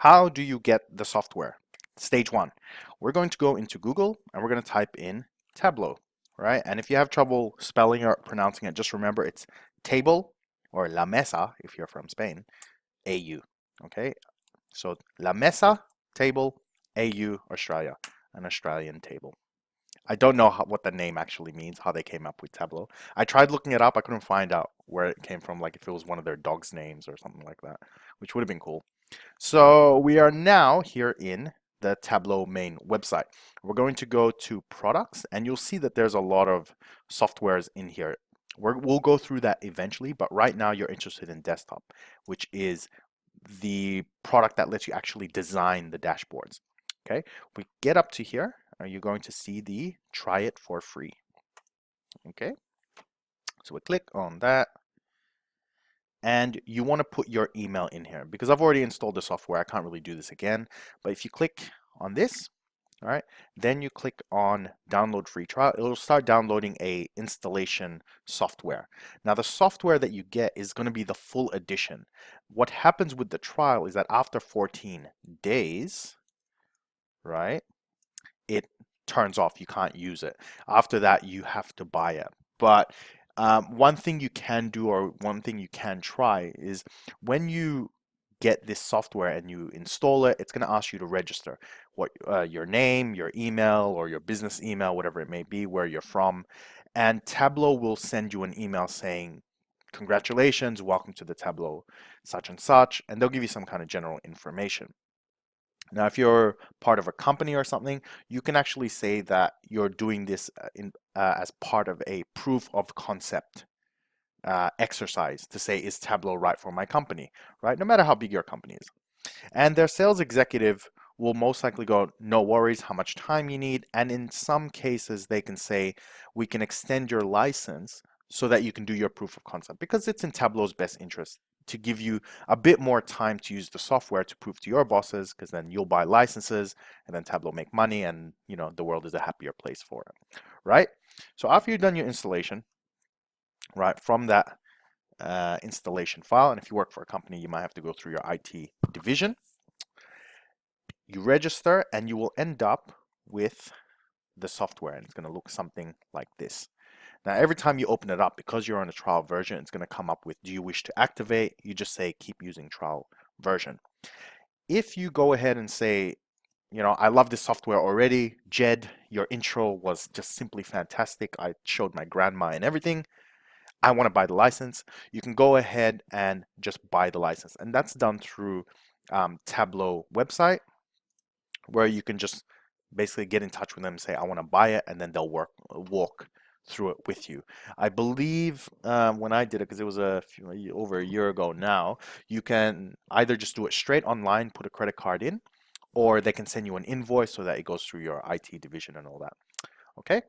how do you get the software? Stage one, we're going to go into Google and we're going to type in Tableau, right? And if you have trouble spelling or pronouncing it, just remember it's table or la mesa if you're from Spain, AU, okay? So la mesa, table, AU, Australia, an Australian table. I don't know what the name actually means, how they came up with Tableau. I tried looking it up. I couldn't find out where it came from, like if it was one of their dogs' names or something like that, which would have been cool. So we are now here in the Tableau main website. We're going to go to products and you'll see that there's a lot of softwares in here. We'll go through that eventually, but right now you're interested in desktop, which is the product that lets you actually design the dashboards. Okay, we get up to here. You're going to see the try it for free. Okay, so we click on that. And you want to put your email in here because I've already installed the software. I can't really do this again. But if you click on this, all right, then you click on download free trial. It'll start downloading a installation software. Now the software that you get is going to be the full edition. What happens with the trial is that after 14 days, right, it turns off. You can't use it. After that, you have to buy it. But one thing you can do, or one thing you can try, is when you get this software and you install it, it's going to ask you to register what your name, your email, or your business email, whatever it may be, where you're from, and Tableau will send you an email saying, "Congratulations, welcome to the Tableau such and such," and they'll give you some kind of general information. Now, if you're part of a company or something, you can actually say that you're doing this as part of a proof of concept exercise to say, is Tableau right for my company, right? No matter how big your company is. And their sales executive will most likely go, no worries, how much time you need. And in some cases, they can say, we can extend your license so that you can do your proof of concept because it's in Tableau's best interest to give you a bit more time to use the software to prove to your bosses, because then you'll buy licenses and then Tableau make money and the world is a happier place for it, right? So after you've done your installation, right, from that installation file, and if you work for a company, you might have to go through your IT division, you register and you will end up with the software and it's going to look something like this. Now, every time you open it up, because you're on a trial version, it's going to come up with, do you wish to activate? You just say, keep using trial version. If you go ahead and say, I love this software already, Jed, your intro was just simply fantastic. I showed my grandma and everything. I want to buy the license. You can go ahead and just buy the license. And that's done through Tableau website, where you can just basically get in touch with them and say, I want to buy it, and then they'll walk through it with you. I believe when I did it, because it was over a year ago now, you can either just do it straight online, put a credit card in, or they can send you an invoice so that it goes through your IT division and all that. Okay,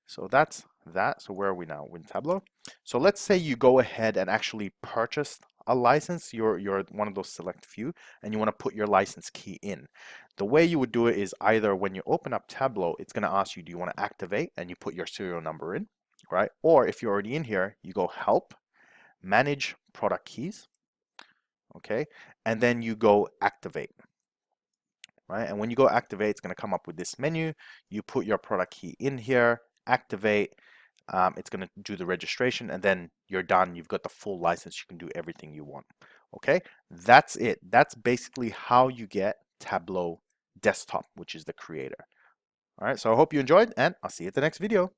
so that's that. So where are we now? We're in Tableau. So let's say you go ahead and actually purchase a license. You're one of those select few, and you want to put your license key in. The way you would do it is either when you open up Tableau, it's going to ask you, do you want to activate? And you put your serial number in, right? Or if you're already in here, you go help, manage product keys, okay? And then you go activate, right? And when you go activate, it's going to come up with this menu. You put your product key in here, activate. It's going to do the registration, and then you're done. You've got the full license. You can do everything you want. Okay, that's it. That's basically how you get Tableau Desktop, which is the creator. All right, so I hope you enjoyed, and I'll see you at the next video.